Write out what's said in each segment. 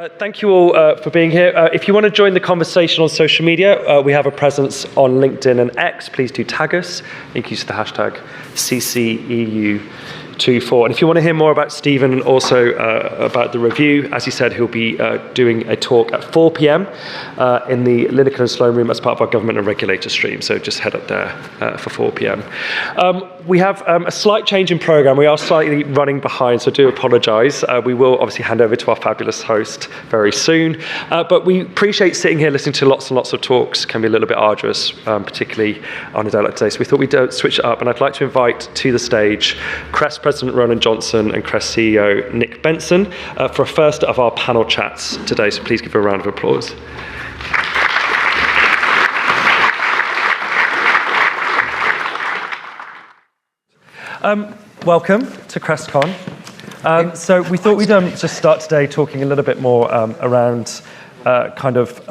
Thank you all for being here. If you want to join the conversation on social media, we have a presence on LinkedIn and X. Please do tag us. You can use the hashtag CCEU24. And if you want to hear more about Stephen and also about the review, as he said, he'll be doing a talk at 4 p.m. In the Lineker and Sloan room as part of our government and regulator stream. So just head up there for 4 p.m. We have a slight change in program. We are slightly running behind, so I do apologize. We will obviously hand over to our fabulous host very soon. But we appreciate sitting here listening to lots and lots of talks. Can be a little bit arduous, particularly on a day like today. So we thought we'd switch it up. And I'd like to invite to the stage CREST President Rowland and CREST CEO Nick Benson for a first of our panel chats today. So please give a round of applause. Welcome to CRESTCon. So we thought we'd just start today talking a little bit more around kind of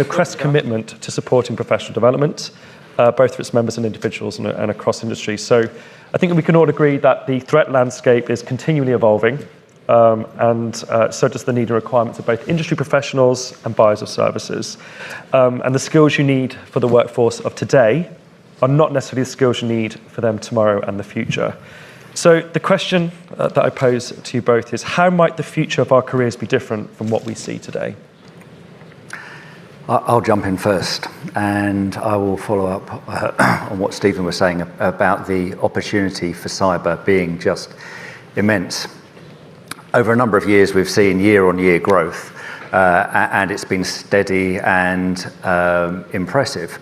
CREST's commitment to supporting professional development, both for its members and individuals and across industry. So I think we can all agree that the threat landscape is continually evolving, and so does the need and requirements of both industry professionals and buyers of services. And the skills you need for the workforce of today are not necessarily the skills you need for them tomorrow and the future. So the question that I pose to you both is, how might the future of our careers be different from what we see today? I'll jump in first, and I will follow up on what Stephen was saying about the opportunity for cyber being just immense. Over a number of years, we've seen year-on-year growth, and it's been steady and impressive.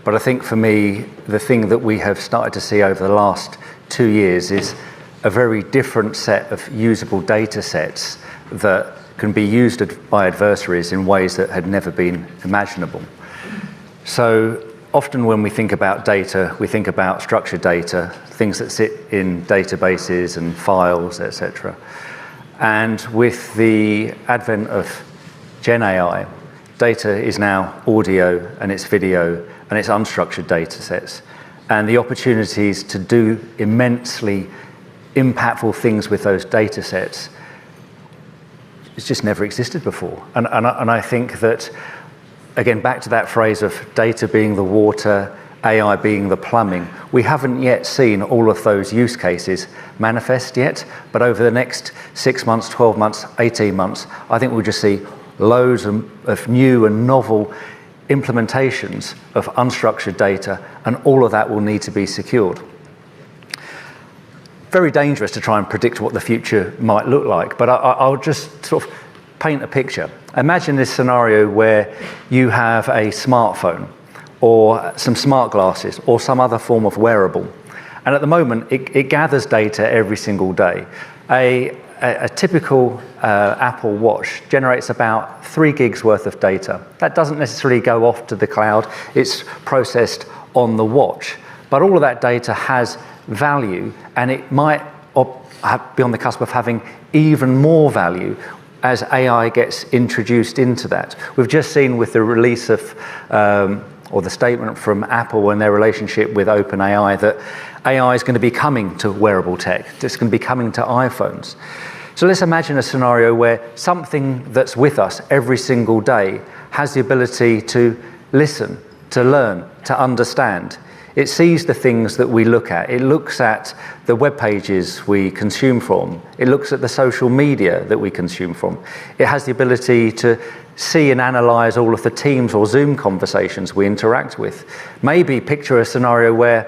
But I think for me, the thing that we have started to see over the last 2 years is a very different set of usable data sets that can be used by adversaries in ways that had never been imaginable. So often when we think about data, we think about structured data, things that sit in databases and files, etc. And with the advent of Gen AI, data is now audio and it's video and it's unstructured data sets. And the opportunities to do immensely impactful things with those data sets, it's just never existed before. And I think that, again, back to that phrase of data being the water, AI being the plumbing, we haven't yet seen all of those use cases manifest yet, but over the next 6 months, 12 months, 18 months, I think we'll just see loads of new and novel implementations of unstructured data, and all of that will need to be secured. Very dangerous to try and predict what the future might look like, but I'll just sort of paint a picture. Imagine this scenario where you have a smartphone or some smart glasses or some other form of wearable, and at the moment it gathers data every single day. A typical Apple Watch generates about 3 gigs worth of data. That doesn't necessarily go off to the cloud, it's processed on the watch. But all of that data has value, and it might be on the cusp of having even more value as AI gets introduced into that. We've just seen with the release of, or the statement from Apple and their relationship with OpenAI, that AI is going to be coming to wearable tech. It's going to be coming to iPhones. So let's imagine a scenario where something that's with us every single day has the ability to listen, to learn, to understand. It sees the things that we look at. It looks at the web pages we consume from. It looks at the social media that we consume from. It has the ability to see and analyze all of the Teams or Zoom conversations we interact with. Maybe picture a scenario where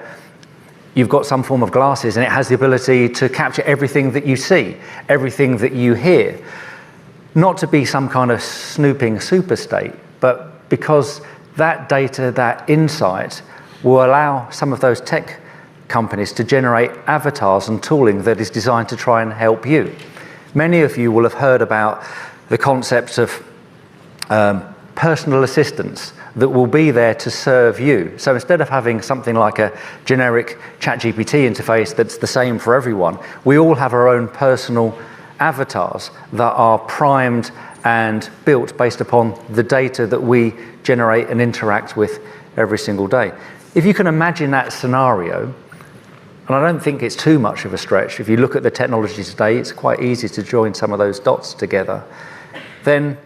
you've got some form of glasses and it has the ability to capture everything that you see, everything that you hear. Not to be some kind of snooping super state, but because that data, that insight, will allow some of those tech companies to generate avatars and tooling that is designed to try and help you. Many of you will have heard about the concept of personal assistants that will be there to serve you. So instead of having something like a generic ChatGPT interface that's the same for everyone, we all have our own personal avatars that are primed and built based upon the data that we generate and interact with every single day. If you can imagine that scenario, and I don't think it's too much of a stretch, if you look at the technology today, it's quite easy to join some of those dots together. then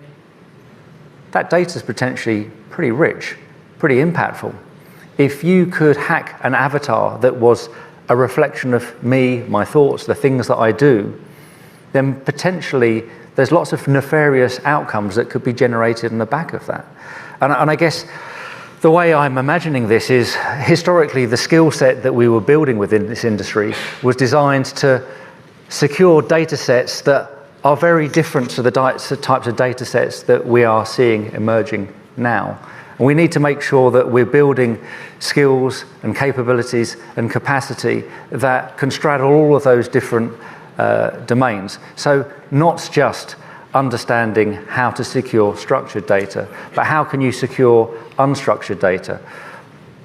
that data is potentially pretty rich, pretty impactful. If you could hack an avatar that was a reflection of me, my thoughts, the things that I do, then potentially there's lots of nefarious outcomes that could be generated in the back of that. And I guess the way I'm imagining this is, historically, the skill set that we were building within this industry was designed to secure data sets that are very different to the types of data sets that we are seeing emerging now. And we need to make sure that we're building skills and capabilities and capacity that can straddle all of those different domains. So not just understanding how to secure structured data, but how can you secure unstructured data?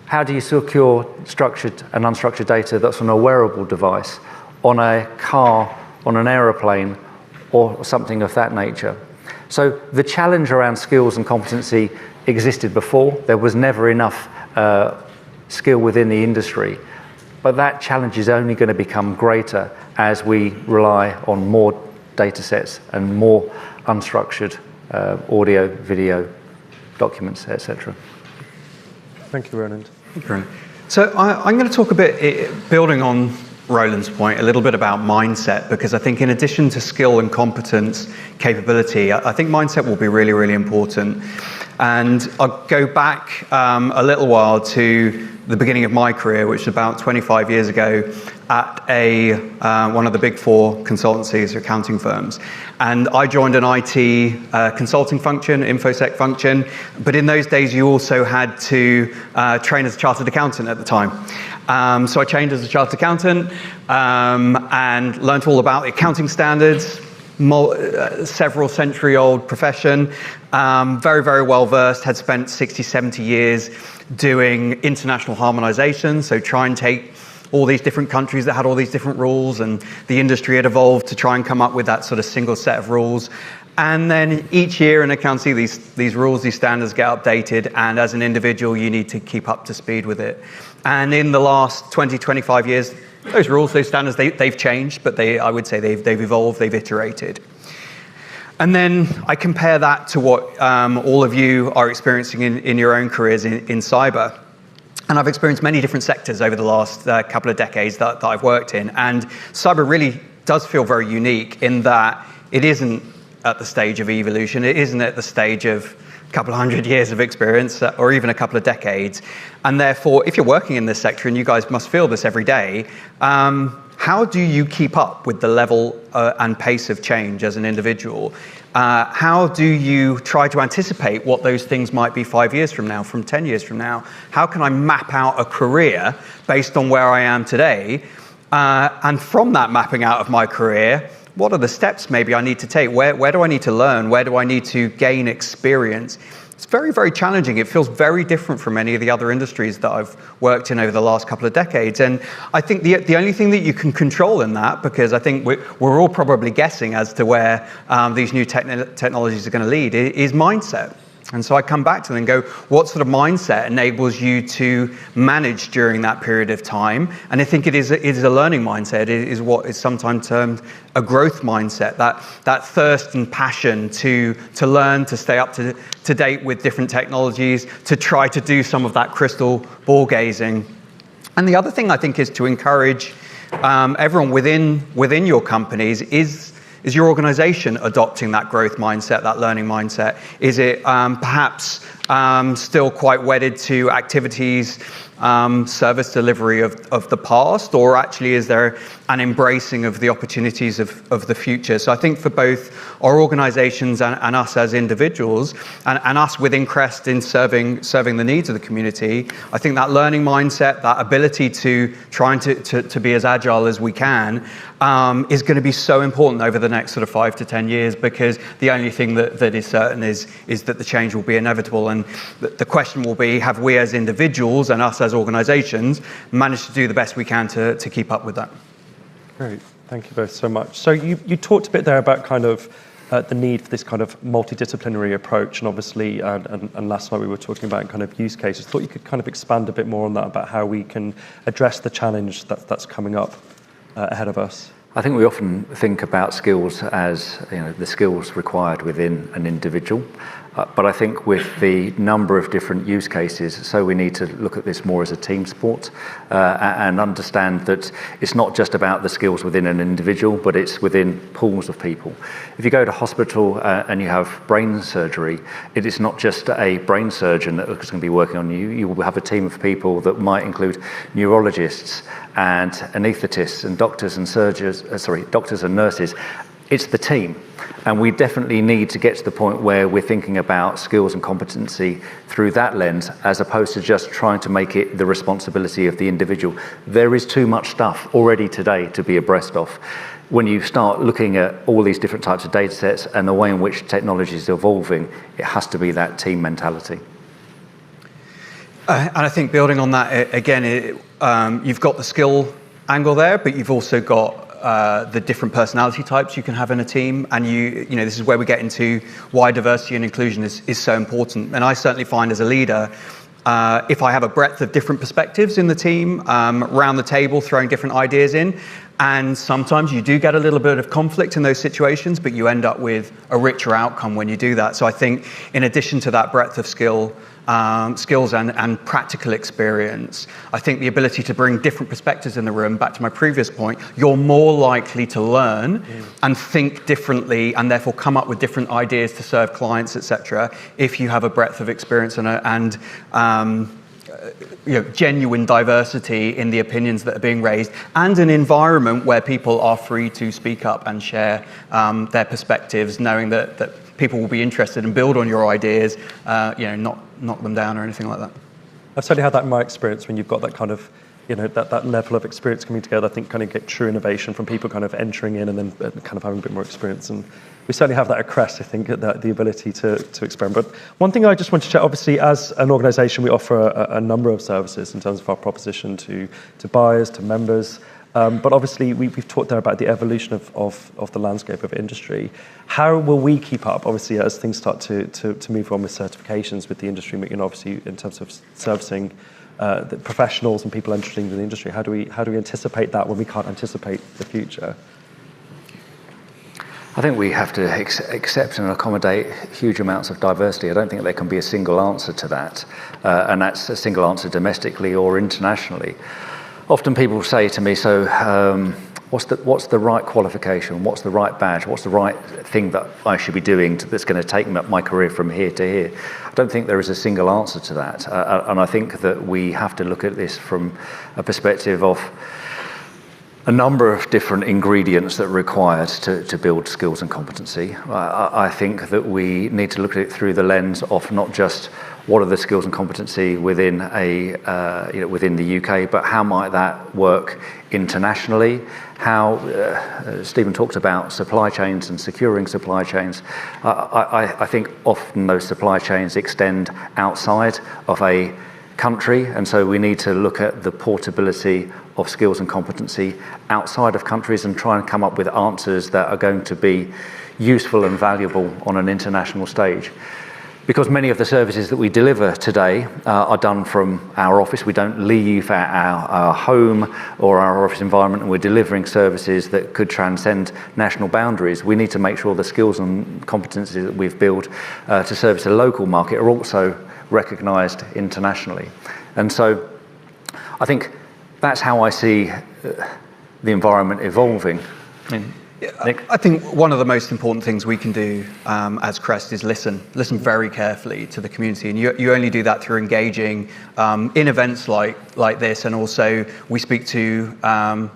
How do you secure structured and unstructured data that's on a wearable device, on a car, on an aeroplane, or something of that nature? So the challenge around skills and competency existed before. There was never enough skill within the industry. But that challenge is only going to become greater as we rely on more data sets and more unstructured audio, video, documents, etc. Thank you, Rowland. Thank you, Rowland. So I'm going to talk a bit, building on Rowland's point, a little bit about mindset, because I think in addition to skill and competence, capability, I think mindset will be really, really important. And I'll go back a little while to the beginning of my career, which was about 25 years ago, at one of the big four consultancies or accounting firms. And I joined an IT consulting function, infosec function, but in those days you also had to train as a chartered accountant at the time. So I trained as a chartered accountant and learned all about the accounting standards, several century-old profession, very, very well-versed, had spent 60, 70 years doing international harmonization, so try and take all these different countries that had all these different rules, and the industry had evolved to try and come up with that sort of single set of rules. And then each year in accounting, these rules, these standards get updated, and as an individual, you need to keep up to speed with it. And in the last 20, 25 years, those rules, those standards, they've changed, but I would say they've evolved, they've iterated. And then I compare that to what all of you are experiencing in your own careers in cyber. And I've experienced many different sectors over the last couple of decades that I've worked in. And cyber really does feel very unique in that it isn't at the stage of evolution. It isn't at the stage of a couple of hundred years of experience or even a couple of decades. And therefore, if you're working in this sector, and you guys must feel this every day, how do you keep up with the level and pace of change as an individual? How do you try to anticipate what those things might be 5 years from now, from 10 years from now? How can I map out a career based on where I am today? And from that mapping out of my career, what are the steps maybe I need to take? Where do I need to learn? Where do I need to gain experience? It's very, very challenging. It feels very different from any of the other industries that I've worked in over the last couple of decades. And I think the only thing that you can control in that, because I think we're all probably guessing as to where these new technologies are going to lead, is mindset. And so I come back to them and go, what sort of mindset enables you to manage during that period of time? And I think it is a learning mindset. It is what is sometimes termed a growth mindset, that thirst and passion to learn, to stay up to date with different technologies, to try to do some of that crystal ball gazing. And the other thing I think is to encourage everyone within your companies is your organization adopting that growth mindset, that learning mindset? Is it perhaps still quite wedded to activities, service delivery of the past, or actually is there an embracing of the opportunities of the future? So I think for both our organizations and us as individuals, and us within CREST in serving the needs of the community, I think that learning mindset, that ability to trying to be as agile as we can, is going to be so important over the next sort of 5 to 10 years, because the only thing that is certain is that the change will be inevitable. And the question will be, have we as individuals and us as organizations managed to do the best we can to keep up with that? Great, thank you both so much. So you talked a bit there about kind of the need for this kind of multidisciplinary approach, and obviously, and last night we were talking about kind of use cases. Thought you could kind of expand a bit more on that, about how we can address the challenge that's coming up ahead of us. I think we often think about skills as the skills required within an individual, but I think with the number of different use cases, so we need to look at this more as a team sport and understand that it's not just about the skills within an individual, but it's within pools of people. If you go to hospital and you have brain surgery, it is not just a brain surgeon that is going to be working on you. You will have a team of people that might include neurologists and anaesthetists and doctors and nurses. It's the team. And we definitely need to get to the point where we're thinking about skills and competency through that lens, as opposed to just trying to make it the responsibility of the individual. There is too much stuff already today to be abreast of. When you start looking at all these different types of data sets and the way in which technology is evolving, it has to be that team mentality. And I think building on that, again, you've got the skill angle there, but you've also got the different personality types you can have in a team, and this is where we get into why diversity and inclusion is so important. And I certainly find as a leader, if I have a breadth of different perspectives in the team, around the table, throwing different ideas in, and sometimes you do get a little bit of conflict in those situations, but you end up with a richer outcome when you do that. So I think in addition to that breadth of skills and practical experience, I think the ability to bring different perspectives in the room, back to my previous point, you're more likely to learn and think differently and therefore come up with different ideas to serve clients, etc., if you have a breadth of experience and genuine diversity in the opinions that are being raised, and an environment where people are free to speak up and share their perspectives, knowing that people will be interested and build on your ideas, not knock them down or anything like that. I've certainly had that in my experience when you've got that kind of, that level of experience coming together. I think kind of get true innovation from people kind of entering in and then kind of having a bit more experience. And we certainly have that at CREST, I think, the ability to experiment. But one thing I just want to check, obviously, as an organisation, we offer a number of services in terms of our proposition to buyers, to members. But obviously, we've talked there about the evolution of the landscape of industry. How will we keep up, obviously, as things start to move on with certifications with the industry, obviously, in terms of servicing the professionals and people entering into the industry? How do we anticipate that when we can't anticipate the future? I think we have to accept and accommodate huge amounts of diversity. I don't think there can be a single answer to that, and that's a single answer domestically or internationally. Often people say to me, what's the right qualification? What's the right badge? What's the right thing that I should be doing that's going to take my career from here to here? I don't think there is a single answer to that. And I think that we have to look at this from a perspective of a number of different ingredients that are required to build skills and competency. I think that we need to look at it through the lens of not just what are the skills and competency within within the UK, but how might that work internationally? How Stephen talked about supply chains and securing supply chains. I think often those supply chains extend outside of a country, and so we need to look at the portability of skills and competency outside of countries and try and come up with answers that are going to be useful and valuable on an international stage. Because many of the services that we deliver today are done from our office. We don't leave our home or our office environment, and we're delivering services that could transcend national boundaries. We need to make sure the skills and competencies that we've built to service a local market are also recognised internationally. And so I think that's how I see the environment evolving. Nick? I think one of the most important things we can do as CREST is listen very carefully to the community, and you only do that through engaging in events like this, and also we speak to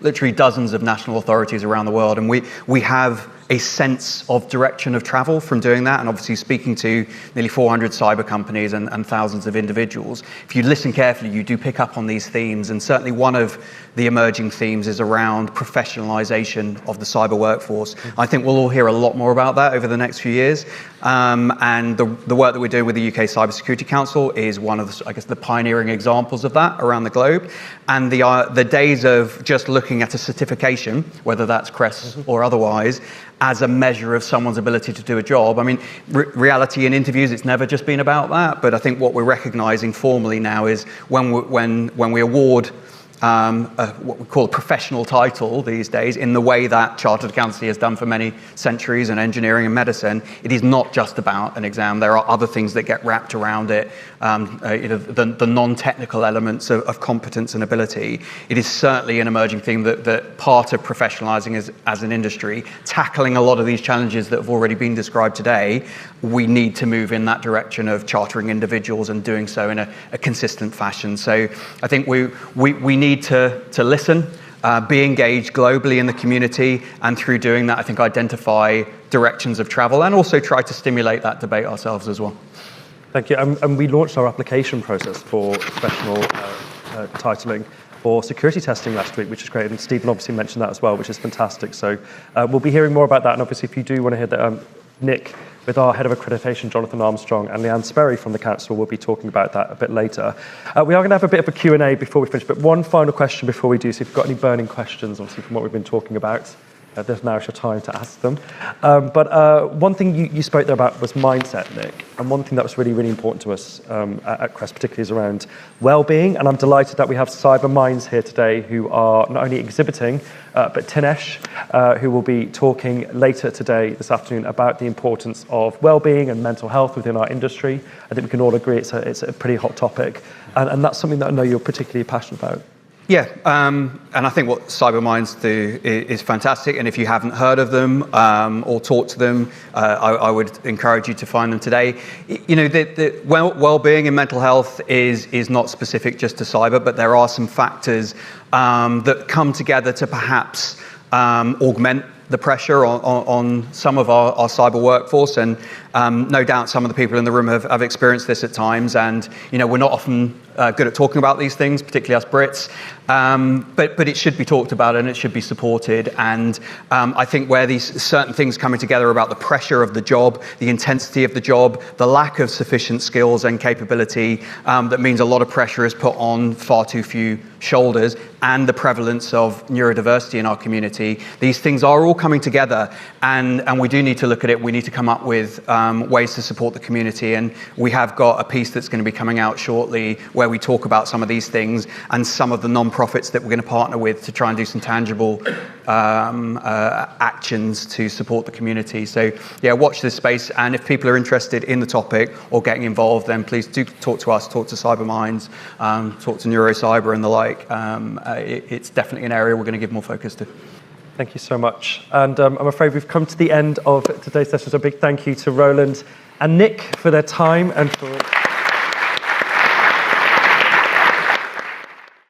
literally dozens of national authorities around the world, and we have a sense of direction of travel from doing that, and obviously speaking to nearly 400 cyber companies and thousands of individuals. If you listen carefully, you do pick up on these themes, and certainly one of the emerging themes is around professionalization of the cyber workforce. I think we'll all hear a lot more about that over the next few years, and the work that we're doing with the UK Cybersecurity Council is one of the pioneering examples of that around the globe. And the days of just looking at a certification, whether that's CREST or otherwise, as a measure of someone's ability to do a job. I mean, reality in interviews, it's never just been about that, but I think what we're recognizing formally now is when we award what we call a professional title these days in the way that chartered accountancy has done for many centuries, and engineering and medicine. It is not just about an exam. There are other things that get wrapped around it, the non-technical elements of competence and ability. It is certainly an emerging thing that part of professionalizing as an industry, tackling a lot of these challenges that have already been described today. We need to move in that direction of chartering individuals and doing so in a consistent fashion. So I think we need to listen, be engaged globally in the community, and through doing that, I think identify directions of travel and also try to stimulate that debate ourselves as well. Thank you. And we launched our application process for professional titling for security testing last week, which is great. And Stephen obviously mentioned that as well, which is fantastic. So we'll be hearing more about that. And obviously, if you do want to hear that, Nick, with our head of accreditation, Jonathan Armstrong, and Leanne Sperry from the council, will be talking about that a bit later. We are going to have a bit of a Q&A before we finish, but one final question before we do. So if you've got any burning questions, obviously, from what we've been talking about, there's now your time to ask them. But one thing you spoke there about was mindset, Nick, and one thing that was really, really important to us at CREST particularly is around well-being, and I'm delighted that we have Cyber Minds here today who are not only exhibiting, but Tinesh, who will be talking later today, this afternoon, about the importance of well-being and mental health within our industry. I think we can all agree it's a pretty hot topic, and that's something that I know you're particularly passionate about. Yeah, and I think what Cyber Minds do is fantastic. And if you haven't heard of them or talked to them, I would encourage you to find them today. You know, the well-being and mental health is not specific just to cyber, but there are some factors that come together to perhaps augment the pressure on some of our cyber workforce, and no doubt some of the people in the room have experienced this at times. And you know, we're not often good at talking about these things, particularly us Brits, but it should be talked about and it should be supported. And I think where these certain things coming together about the pressure of the job, the intensity of the job, the lack of sufficient skills and capability, that means a lot of pressure is put on far too few shoulders, and the prevalence of neurodiversity in our community. These things are all coming together, and we do need to look at it. We need to come up with ways to support the community, and we have got a piece that's going to be coming out shortly where we talk about some of these things and some of the non-profits that we're going to partner with to try and do some tangible actions to support the community. So yeah, watch this space, and if people are interested in the topic or getting involved, then please do talk to us, talk to Cyber Minds, talk to NeuroCyber and the like. It's definitely an area we're going to give more focus to. Thank you so much. And I'm afraid we've come to the end of today's session, so a big thank you to Rowland and Nick for their time and for